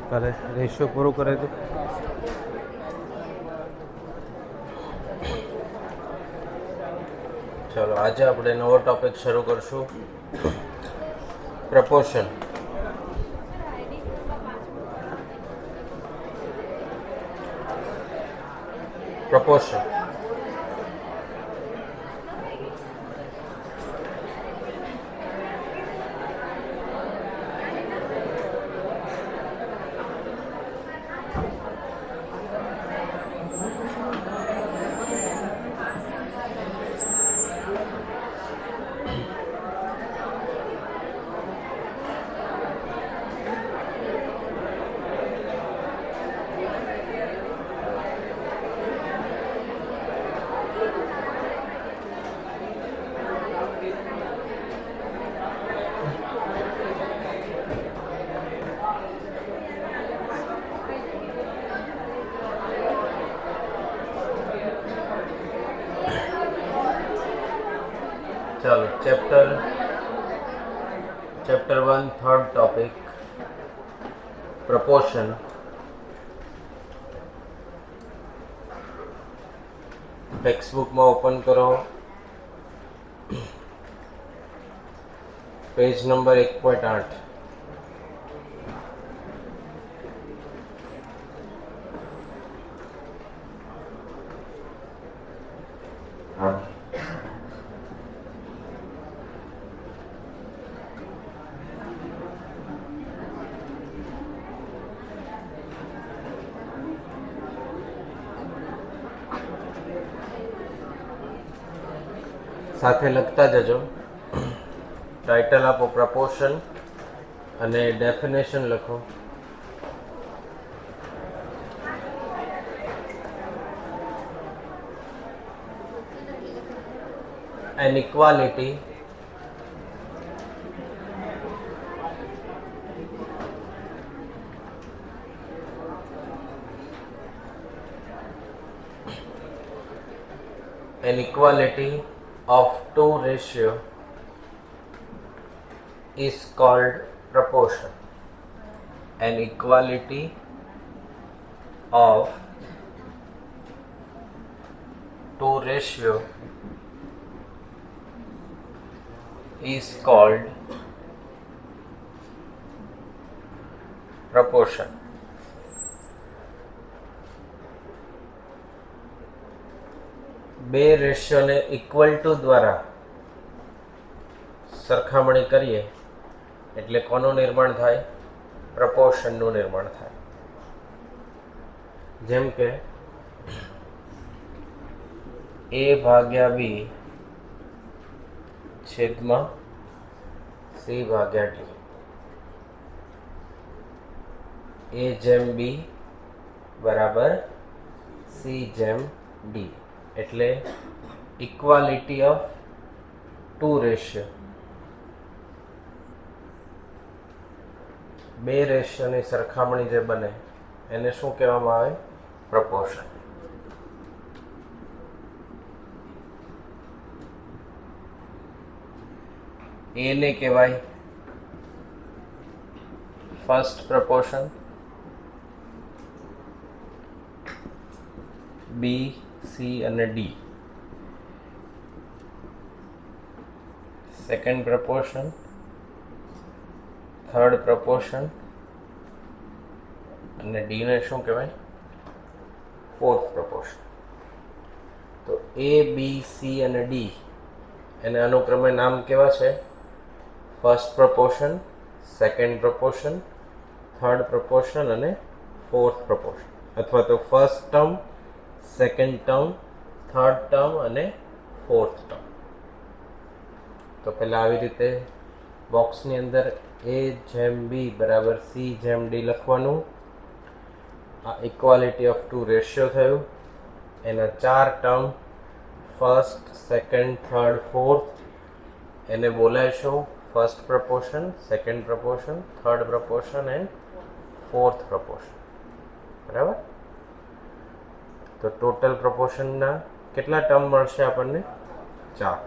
કરે રેશિયો પૂરું કરે તો ચલો આજે આપણે નવો ટોપિક શરૂ કરશું પ્રપોર્શન પ્રપોર્શન चलो chapter 1 third topic proportion text book में ओपन करो पेज नंबर 1.8 સાથે લખતા જજો ટાઇટલ આપો પ્રપોર્શન અને ડેફિનેશન લખો an equality of two ratio is called proportion. An equality of two ratio is called proportion. બે રેશિયોને ઇક્વલ ટુ દ્વારા સરખામણી કરીએ એટલે કોનું નિર્માણ થાય? પ્રપોર્શનનું નિર્માણ થાય. જેમ કે a ભાગ્યા b છેદમાં c ભાગ્યા d, a જેમ b બરાબર c જેમ d, એટલે ઇક્વાલિટી ઓફ ટુ રેશિયો. બે રેશિયોની સરખામણી જે બને એને શું કહેવામાં આવે? પ્રપોર્શન. એ ને કહેવાય ફર્સ્ટ પ્રપોર્શન, બી, સી અને D second proportion, third proportion અને ડી ને શું કહેવાય? Fourth proportion. તો એ, બી, સી અને ડી એને અનુક્રમે નામ કેવા છે? First proportion, second proportion, third proportion અને ફોર્થ પ્રપોર્શન, અથવા તો first term, second term, third term અને ફોર્થ ટર્મ. તો પહેલાં આવી રીતે બોક્સની અંદર એ જેમ બી બરાબર સી જેમ ડી લખવાનું. આ ઇક્વાલિટી ઓફ ટુ રેશિયો થયું. એના 4 term first, second, third, fourth એને બોલાવીશું first proportion, second proportion, third proportion and fourth proportion. બરાબર? તો ટોટલ પ્રપોર્શનના કેટલા ટર્મ મળશે આપણને? 4.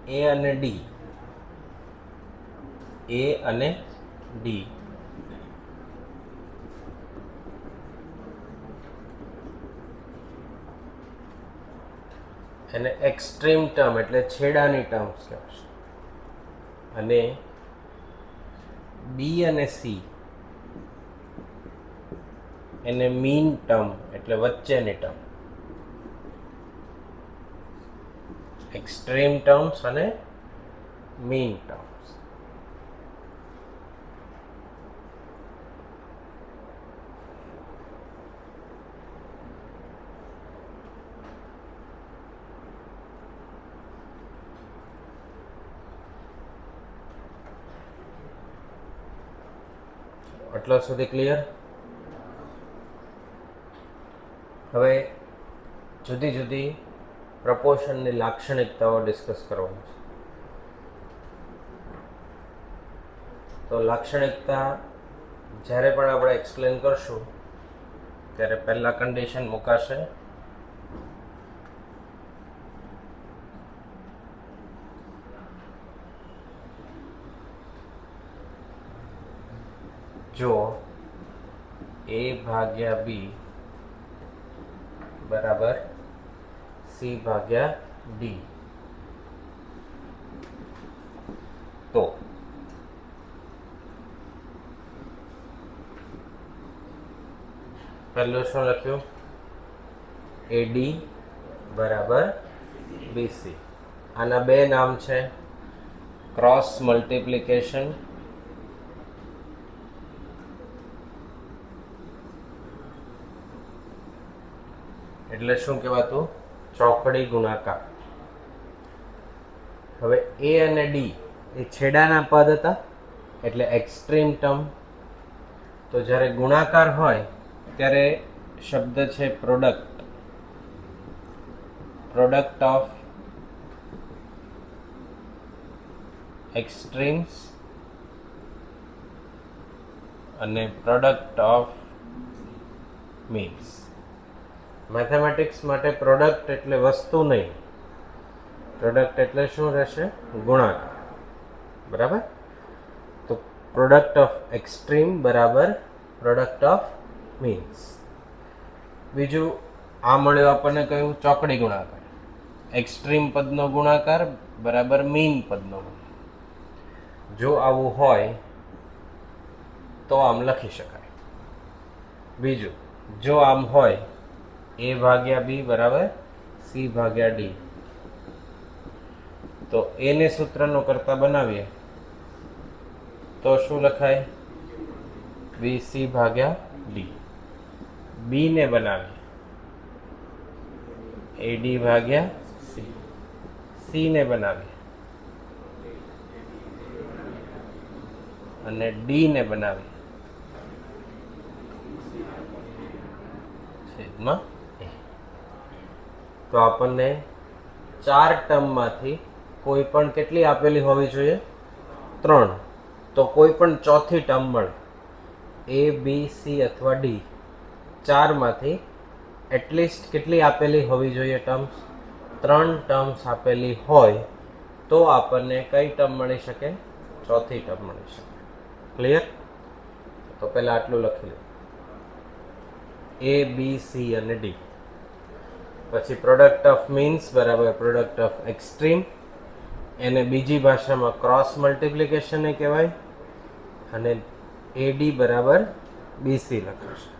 એ અને ડી, એ અને ડી એને એક્સ્ટ્રીમ ટર્મ એટલે છેડાની ટર્મ્સ કહેવાશે, અને બી અને સી એને મીન ટર્મ એટલે વચ્ચેની ટર્મ, એક્સ્ટ્રીમ ટર્મ્સ અને મીન ટર્મ્સ. આટલા સુધી ક્લિયર? હવે જુદી જુદી પ્રપોર્શનની લાક્ષણિકતાઓ ડિસ્કસ કરવાની છે. તો લાક્ષણિકતા જ્યારે પણ આપણે એક્સપ્લેન કરશું ત્યારે પહેલા કન્ડિશન મુકાશે જો a ભાગ્યા b બરાબર c ભાગ્યા d, તો પહેલું શું લખ્યું? AD બરાબર BC. આના બે નામ છે, ક્રોસ મલ્ટિપ્લિકેશન એટલે શું કહેવાતું? ચોકડી ગુણાકાર. હવે A અને D એ છેડાના પદ હતા એટલે એક્સ્ટ્રીમ ટર્મ. તો જ્યારે ગુણાકાર હોય ત્યારે શબ્દ છે પ્રોડક્ટ, પ્રોડક્ટ ઓફ એક્સ્ટ્રીમ્સ અને પ્રોડક્ટ ઓફ મીન્સ. મેથેમેટિક્સ માટે પ્રોડક્ટ એટલે વસ્તુ નહીં, પ્રોડક્ટ એટલે શું રહેશે? ગુણાકાર. બરાબર? તો પ્રોડક્ટ ઓફ એક્સ્ટ્રીમ બરાબર પ્રોડક્ટ ઓફ મીન્સ. બીજું આ મળ્યું આપણને કયું? ચોકડી ગુણાકાર. એક્સ્ટ્રીમ પદનો ગુણાકાર બરાબર મીન પદનો ગુણાકાર. જો આવું હોય તો આમ લખી શકાય. બીજું જો આમ હોય a ભાગ્યા b બરાબર c ભાગ્યા d, તો a ને સૂત્રનો કરતા બનાવીએ તો શું લખાય? bc ભાગ્યા d. b ને બનાવીએ ad ભાગ્યા c. c ને બનાવીએ અને d ને બનાવીએ છેદમાં a. તો આપણને ચાર ટર્મમાંથી કોઈ પણ કેટલી આપેલી હોવી જોઈએ? 3. તો કોઈ પણ ચોથી ટર્મ મળે, a b c અથવા d, ચારમાંથી એટલીસ્ટ કેટલી આપેલી હોવી જોઈએ ટર્મ્સ? 3 ટર્મ્સ આપેલી હોય તો આપણને કઈ ટર્મ મળી શકે? ચોથી ટર્મ મળી શકે. ક્લિયર? તો પહેલા આટલું લખી લો, a b c અને d. પછી પ્રોડક્ટ ઓફ મીન્સ બરાબર પ્રોડક્ટ ઓફ એક્સ્ટ્રીમ, એને બીજી ભાષામાં ક્રોસ મલ્ટિપ્લિકેશન કહેવાય, અને AD બરાબર BC લખાશે.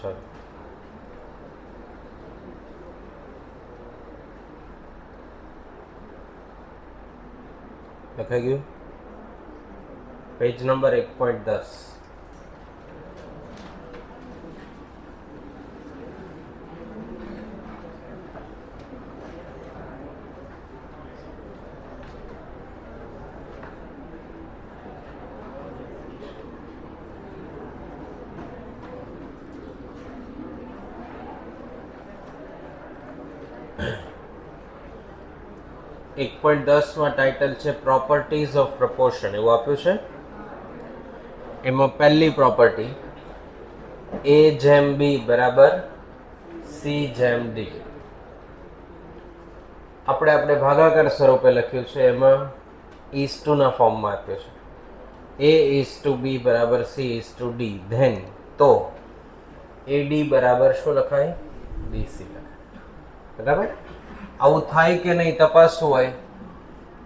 સોરી લખાઈ ગયું. Page number 1.10. એક 1.10 ટાઇટલ છે પ્રોપર્ટીઝ ઓફ પ્રપોર્શન, એવું આપ્યું છે. એમાં પહેલી પ્રોપર્ટી A જેમ B બરાબર C જેમ D. આપણે ભાગાકાર સ્વરૂપે લખ્યું છે, એમાં ઇઝ ટુ ના ફોર્મમાં આપ્યું છે. A ઇઝ ટુ B બરાબર C is to D. Then તો AD બરાબર શું લખાય? BC લખાય. બરાબર. આવું થાય કે નહીં તપાસવું હોય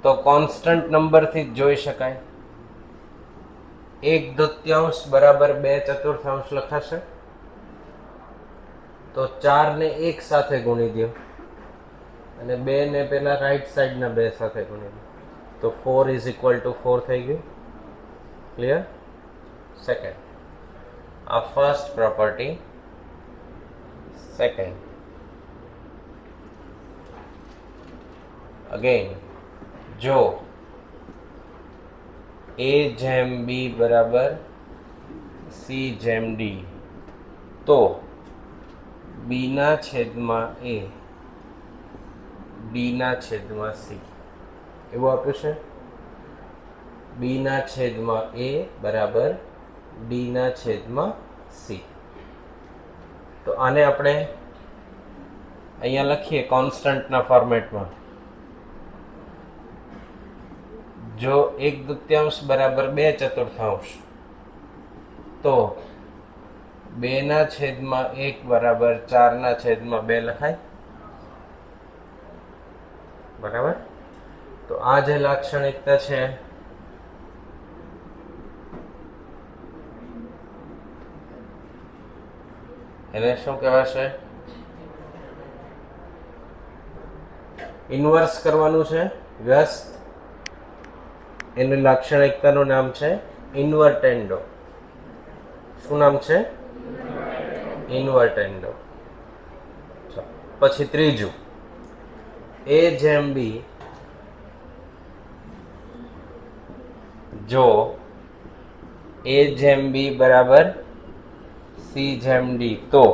તો કોન્સ્ટન્ટ નંબરથી જ જોઈ શકાય. 1/2 બરાબર 2/4 લખાશે. તો 4 ને 1 સાથે ગુણી દો અને 2 ને પેલા રાઈટ સાઈડના 2 સાથે ગુણી દો તો 4 ઇઝ ઇક્વલ ટુ 4 થઈ ગયું. ક્લિયર? સેકન્ડ, આ ફર્સ્ટ પ્રોપર્ટી. સેકન્ડ, અગેન જો A જેમ B બરાબર C જેમ D તો B ના છેદમાં A D ના છેદમાં C એવું આપ્યું છે. B ના છેદમાં A બરાબર D ના છેદમાં C. તો આને આપણે અહીંયા લખીએ કોન્સ્ટન્ટના ફોર્મેટમાં. જો 1/2 બરાબર 2/4 તો 2 ના છેદમાં 1 બરાબર 4 ના છેદમાં 2 લખાય. બરાબર. તો આ જે લાક્ષણિકતા છે એને શું કહેવાશે? ઇન્વર્સ કરવાનું છે વ્યસ્ત. એની લાક્ષણિકતાનું નામ છે ઇન્વર્ટેન્ડો. શું નામ છે? ઇન્વર્ટેન્ડો. પછી ત્રીજું, A જેમ B જો A જેમ B બરાબર C જેમ D તો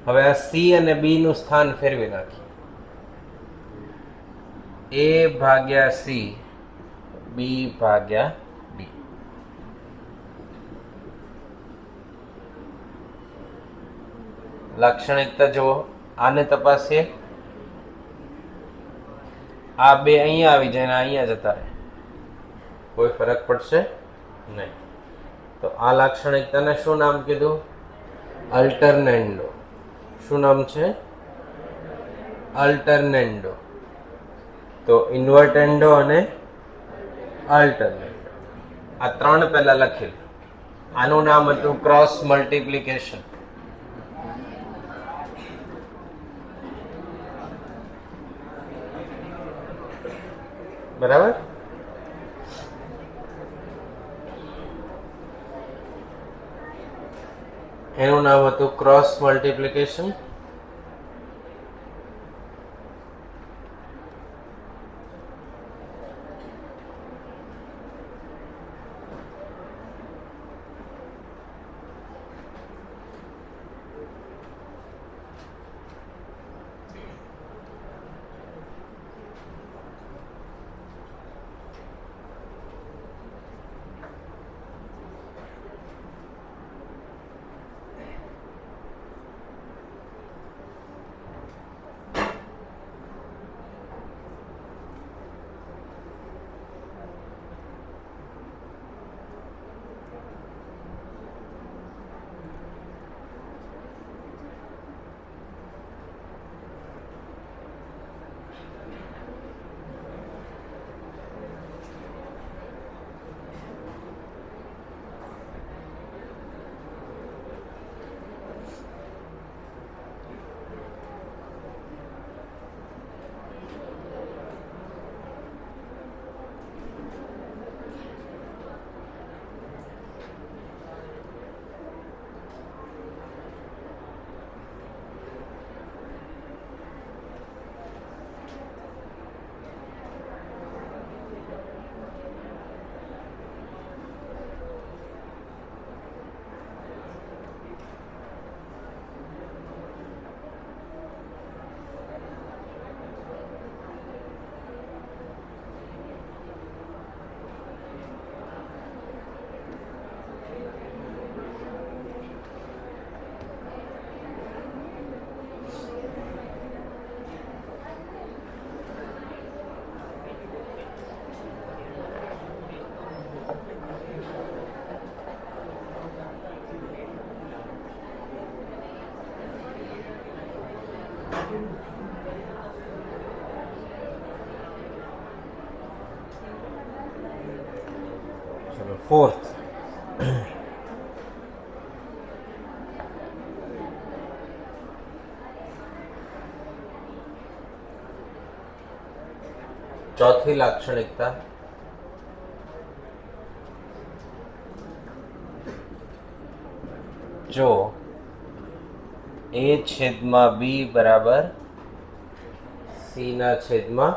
હવે આ C અને B નું સ્થાન ફેરવી નાખીએ. A ભાગ્યા C B ભાગ્યા D. લાક્ષણિકતા જુઓ. આને તપાસીએ. આ બે અહીંયા આવી જાય ને અહીંયા જતા રહે, કોઈ ફરક પડશે નહીં. તો આ લાક્ષણિકતાને શું નામ કીધું? અલ્ટરનેન્ડો. શું નામ છે? અલ્ટરનેન્ડો. તો ઇન્વર્ટેન્ડો અને અલ્ટરનેન્ડો આ ત્રણ પહેલા લખેલું. આનું નામ હતું ક્રોસ મલ્ટીપ્લિકેશન. બરાબર. એનું નામ હતું ક્રોસ મલ્ટીપ્લિકેશન. फोर्थ चौथी लाक्षणिकता जो ए छेदमा बी बराबर सी ना छेदमा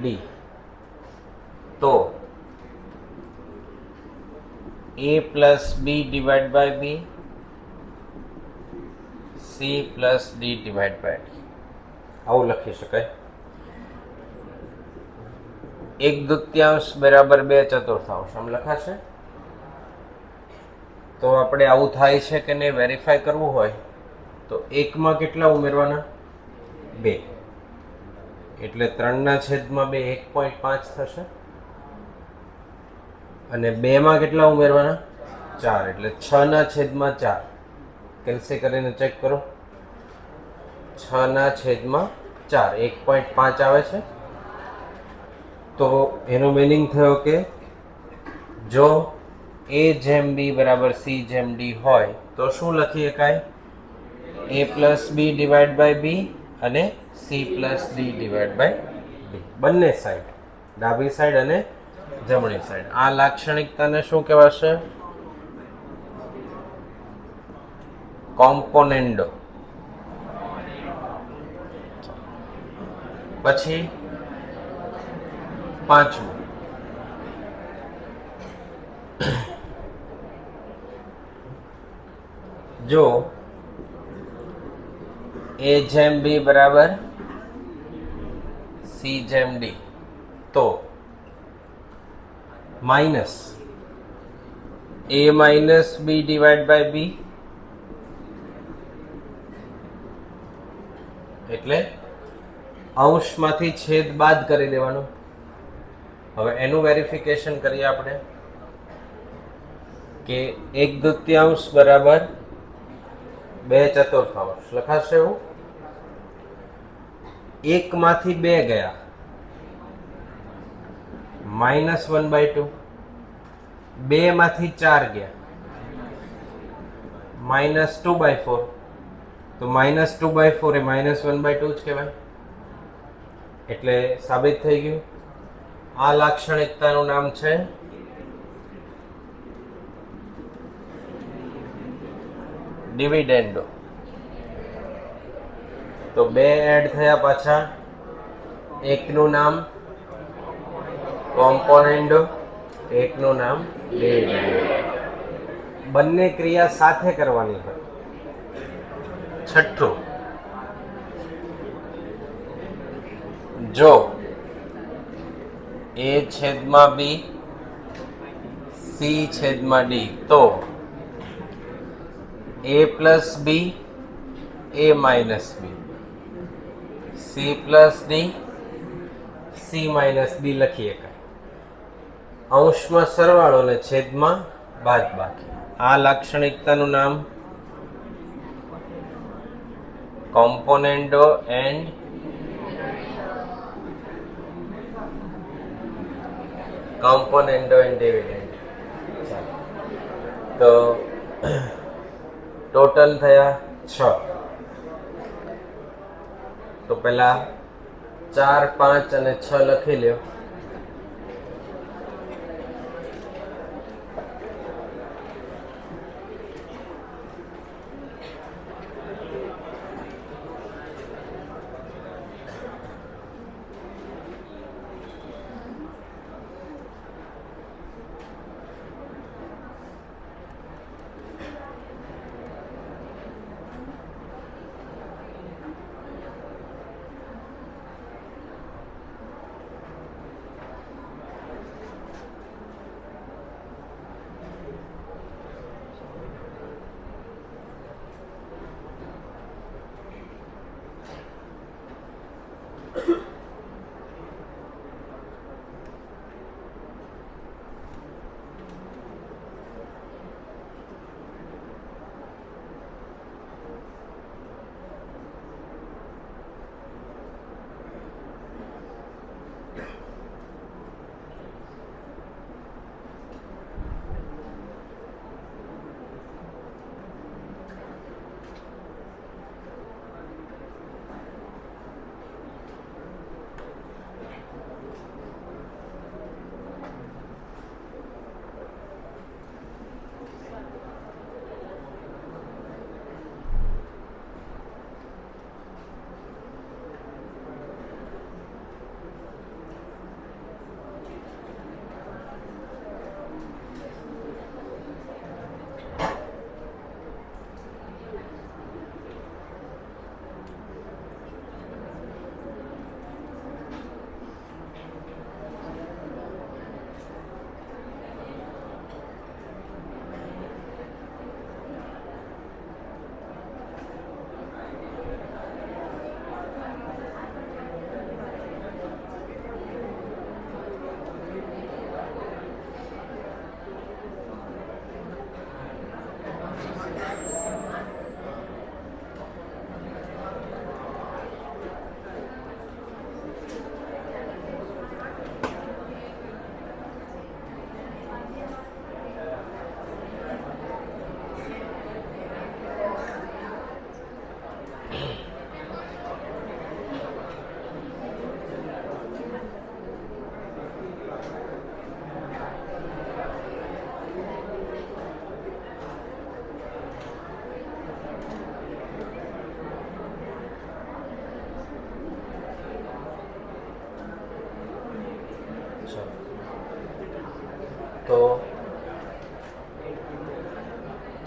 डी तो A plus B divide by B C plus D divide by D આવું લખી શકાય. 1/2 બરાબર 2/4 આમ લખાશે. તો આપણે આવું થાય છે કે નહીં વેરીફાઈ કરવું હોય તો 1 માં કેટલા ઉમેરવાના 2 એટલે 3 ના છેદમાં 2 1.5 થશે અને 2 માં કેટલા ઉમેરવાના 4 એટલે 6 ના છેદમાં 4 કેન્સલ કરીને ચેક કરો 6 ના છેદમાં 4 1.5 આવે છે. તો એનો મીનિંગ થયો કે જો a જેમ b બરાબર c જેમ d હોય તો શું લખી શકાય a plus b divide by b અને c plus d divide by d બંને સાઈડ ડાબી સાઈડ અને જમણી સાઈડ. આ લાક્ષણિકતાને શું કહેવાશે કોમ્પોનેન્ડો. પછી પાંચમું જો a જેમ b બરાબર c જેમ d તો minus a minus b divide by b એટલે અંશમાંથી છેદ બાદ કરી દેવાનો. હવે એનું વેરિફિકેશન કરીએ આપણે કે 1/2 બરાબર 2/4 લખાશે એવું. 1 માંથી 2 ગયા -1/2 2 માંથી 4 ગયા -2/4 તો -2/4 એ -1/2 જ કહેવાય એટલે સાબિત થઈ ગયું. આ લાક્ષણિકતાનું નામ છે ડિવિડેન્ડો. તો 2 એડ થયા પાછા, એકનું નામ કોમ્પોનેન્ડો, એકનું નામ ડિવિડેન્ડો. બંને ક્રિયા સાથે કરવાની હોય. છઠ્ઠું જો a છેદમાં b c છેદમાં d તો a plus b a minus b c plus d c minus d લખી શકાય. અંશમાં સરવાળો અને છેદમાં બાદબાકી. આ લાક્ષણિકતાનું નામ કોમ્પોનેન્ડો એન્ડ ડિવિડેન્ડ. તો ટોટલ થયા 6. તો પહેલા 4, 5 અને 6 લખી લ્યો.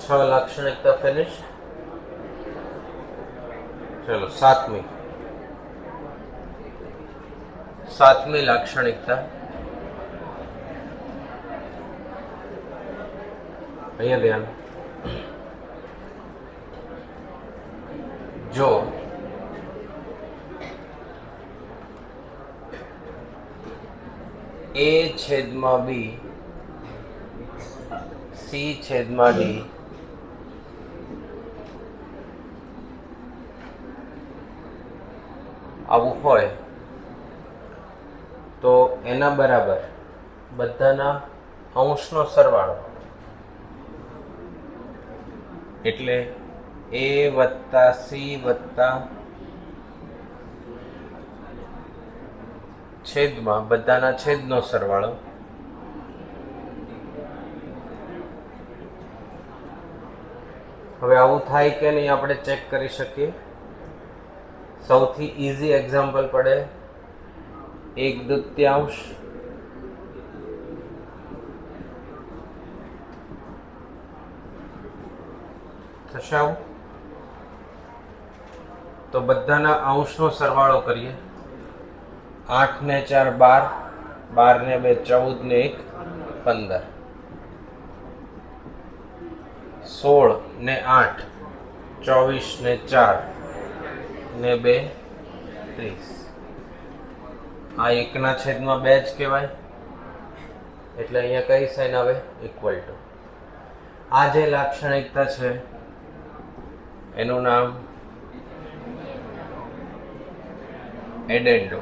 6 લાક્ષણિકતા ફિનિશ. ચલો સાતમી લાક્ષણિકતા. અહીંયા ધ્યાન. જો A છેદમાં B C છેદમાં D આવું હોય તો એના બરાબર બધાના અંશનો સરવાળો એટલે A વત્તા C વત્તા છેદમાં બધાના છેદનો સરવાળો હવે આવું થાય કે નહીં આપણે ચેક કરી શકીએ. સૌથી ઈઝી એક્ઝામ્પલ પડે 1/2 થશે આવું. તો બધાના અંશનો સરવાળો કરીએ. 8 ને 4 12, 12 ને 2 14 ને 1 15, 16 ને 8 24 ને 4 ને 2 30. આ 1/2 જ કહેવાય. એટલે અહીંયા કઈ સાઈન આવે? Equal to. આ જે લાક્ષણિકતા છે એનું નામ એડેન્ડો.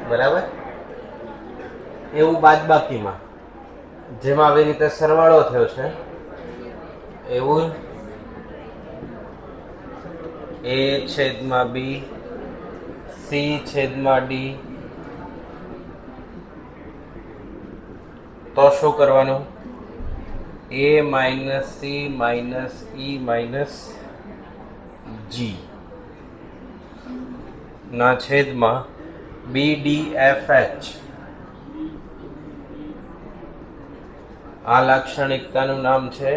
બરાબર. એવું બાદબાકીમાં જેમ આવી રીતે સરવાળો થયો છે એવું A છેદમાં B C છેદમાં D તો શું કરવાનું? A minus C minus E minus G ના છેદમાં BDFH. આ લાક્ષણિકતાનું નામ છે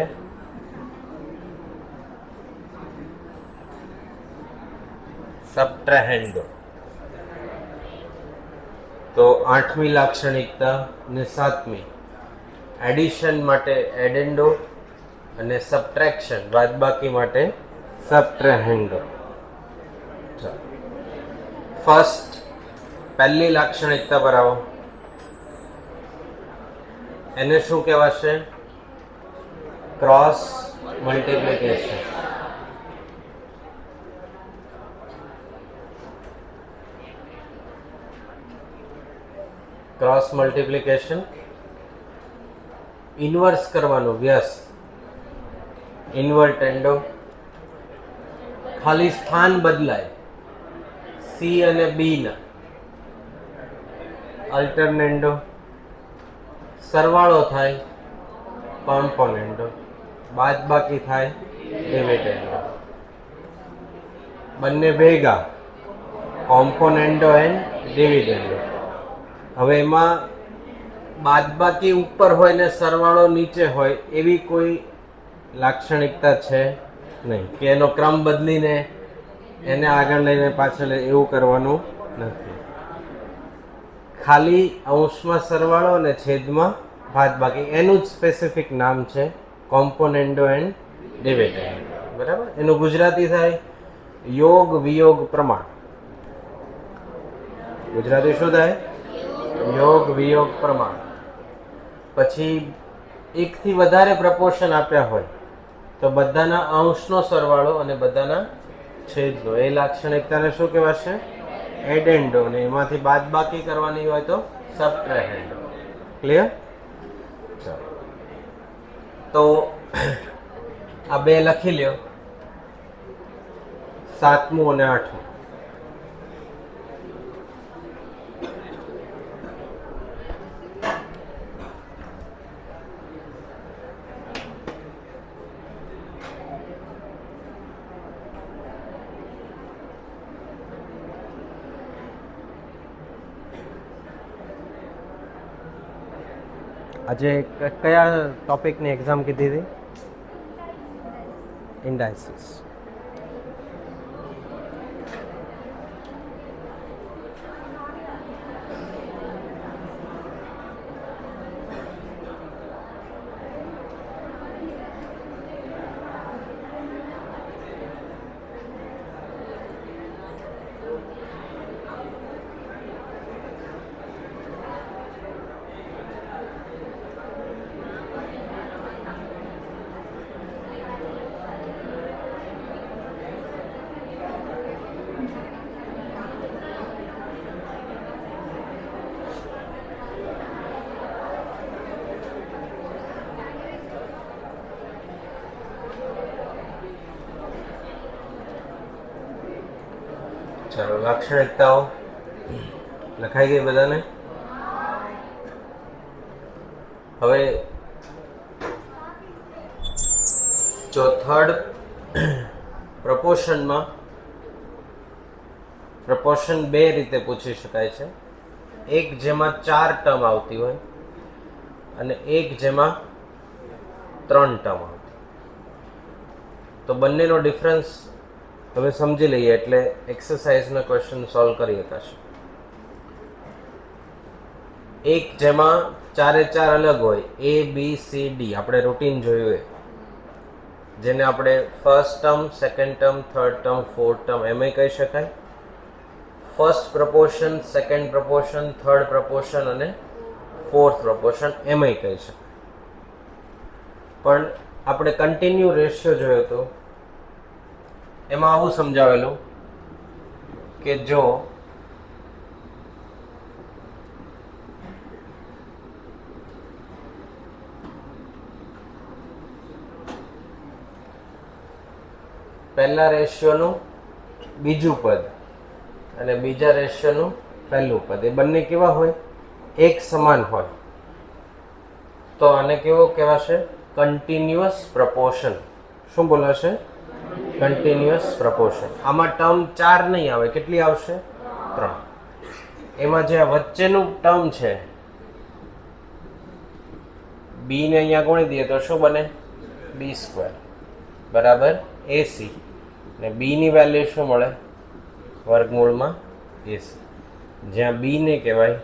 સબટ્રેહેન્ડો. તો 8મી લાક્ષણિકતા ને 7મી એડિશન માટે એડેન્ડો અને સબટ્રેક્શન બાદબાકી માટે સબટ્રેહેન્ડો. ફર્સ્ટ પહેલી લાક્ષણિકતા પર આવો. એને શું કહેવાશે? Cross multiplication. Cross multiplication inverse કરવાનું. વ્યસ્ત ઇન્વર્ટેન્ડો. ખાલી સ્થાન બદલાય. C અને B ના અલ્ટરનેન્ડો. સરવાળો થાય કોમ્પોનેન્ડો. બાદબાકી થાય ડિવિડેન્ડો. બંને ભેગા કોમ્પોનેન્ડો એન્ડ ડિવિડેન્ડો. હવે એમાં બાદબાકી ઉપર હોય ને સરવાળો નીચે હોય એવી કોઈ લાક્ષણિકતા છે નહીં કે એનો ક્રમ બદલીને એને આગળ લઈને પાછળ એવું કરવાનું નથી. ખાલી અંશમાં સરવાળો અને છેદમાં બાદબાકી. એનું જ સ્પેસિફિક નામ છે કોમ્પોનેન્ડો એન્ડ ડિવિડેન્ડો. બરાબર. એનું ગુજરાતી થાય યોગ વિયોગ પ્રમાણ. ગુજરાતી શું થાય? યોગ વિયોગ પ્રમાણ. પછી એકથી વધારે પ્રપોર્શન આપ્યા હોય તો બધાના અંશનો સરવાળો અને બધાના છેદનો. એ લાક્ષણિકતાને શું કહેવાશે? એડેન્ડો. ને એમાંથી બાદબાકી કરવાની હોય તો સબટ્રેહેન્ડો. ક્લિયર? ચાલો તો આ બે લખી લ્યો. 7મું અને 8મું. આજે કયા ટોપિકની એક્ઝામ કીધી હતી? ઇન્ડાઇસિસ. ચાલો, લાક્ષણિકતાઓ લખાઈ ગઈ બધાને? હવે જો થર્ડ પ્રપોર્શનમાં પ્રપોર્શન બે રીતે પૂછી શકાય છે. એક જેમાં 4 ટર્મ આવતી હોય અને એક જેમાં 3 ટર્મ આવતી. તો બંનેનો ડિફરન્સ હવે સમજી લઈએ એટલે એક્સરસાઇઝના ક્વેશ્ચન સોલ્વ કરી શકાશે. એક જેમાં 4 અલગ હોય, A B C D, આપણે રૂટીન જોયું હોય, જેને આપણે first term, second term, third term, fourth term એમ કહી શકાય. First proportion, second proportion, third proportion અને ફોર્થ પ્રપોર્શન એમ કહી શકાય. પણ આપણે કન્ટિન્યુ રેશિયો જોયો હતો, એમાં આવું સમજાવેલું કે જો પહેલા રેશિયોનું બીજું પદ અને બીજા રેશિયોનું પહેલું પદ એ બંને કેવા હોય? એક સમાન હોય, તો આને કેવો કહેવાશે? Continuous proportion. શું બોલાશે? Continuous proportion. આમાં ટર્મ 4 નહીં આવે, કેટલી આવશે? 3. એમાં જે વચ્ચેનું ટર્મ છે બી ને અહીંયા ગુણી દઈએ તો શું બને? B² બરાબર AC. ને બી ની વેલ્યુ શું મળે? વર્ગમૂળમાં AC, જ્યાં બી ને કહેવાય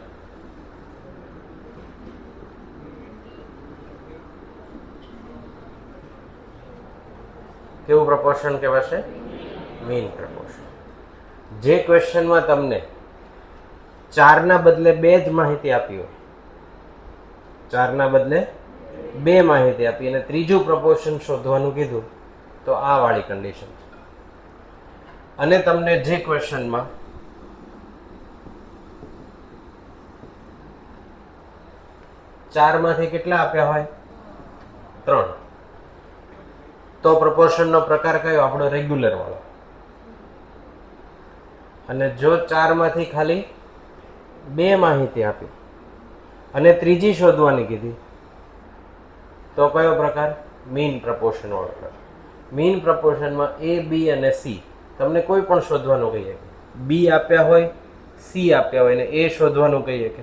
કેવું પ્રપોર્શન કહેવાશે? Mean proportion. જે ક્વેશ્ચનમાં તમને 4 ના બદલે 2 જ માહિતી આપી હોય, 4 ના બદલે 2 માહિતી આપી અને ત્રીજું પ્રપોર્શન શોધવાનું કીધું, તો આ વાળી કન્ડિશન છે. અને તમને જે ક્વેશ્ચનમાં 4 માંથી કેટલા આપ્યા હોય? 3, તો પ્રપોર્શનનો પ્રકાર કયો? આપણો રેગ્યુલર વાળો. અને જો 4 માંથી ખાલી 2 માહિતી આપી અને ત્રીજી શોધવાની કીધી, તો કયો પ્રકાર? મીન પ્રપોર્શન વાળો પ્રકાર. મીન પ્રપોર્શનમાં A, B અને C તમને કોઈ પણ શોધવાનું કહીએ. B આપ્યા હોય, C આપ્યા હોય ને A શોધવાનું કહીએ કે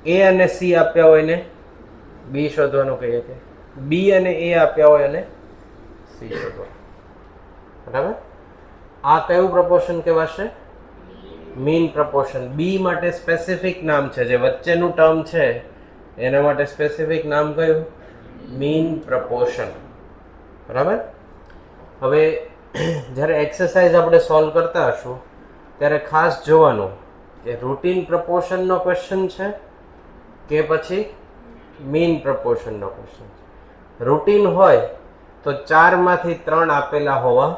A અને C આપ્યા હોય ને B શોધવાનું કહીએ કે B અને A આપ્યા હોય અને C શોધવાનું. બરાબર? આ કયું પ્રપોર્શન કહેવાશે? Mean proportion. B માટે સ્પેસિફિક નામ છે, જે વચ્ચેનું ટર્મ છે એના માટે સ્પેસિફિક નામ કયું? Mean proportion. બરાબર? હવે જ્યારે એક્સરસાઇઝ આપણે સોલ્વ કરતા હશું ત્યારે ખાસ જોવાનું કે રૂટીન પ્રપોર્શનનો ક્વેશ્ચન છે કે પછી મીન પ્રપોર્શનનો ક્વેશ્ચન છે. રૂટીન હોય તો 4 માંથી 3 આપેલા હોવા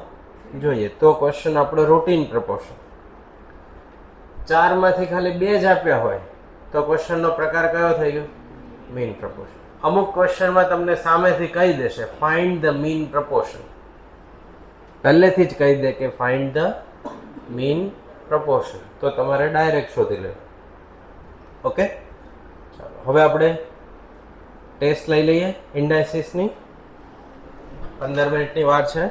જોઈએ, તો ક્વેશ્ચન આપણો રૂટીન પ્રપોર્શન. 4 માંથી ખાલી 2 જ આપ્યા હોય તો ક્વેશ્ચનનો પ્રકાર કયો થઈ ગયો? Mean proportion. અમુક ક્વેશ્ચનમાં તમને સામેથી કહી દેશે ફાઇન્ડ ધ મીન પ્રપોર્શન, પહેલેથી જ કહી દે કે ફાઇન્ડ ધ મીન પ્રપોર્શન, તો તમારે ડાયરેક્ટ શોધી લેવું. ઓકે, ચાલો હવે આપણે ટેસ્ટ લઈ લઈએ ઇન્ડાઇસિસની. 15 મિનિટની વાર છે.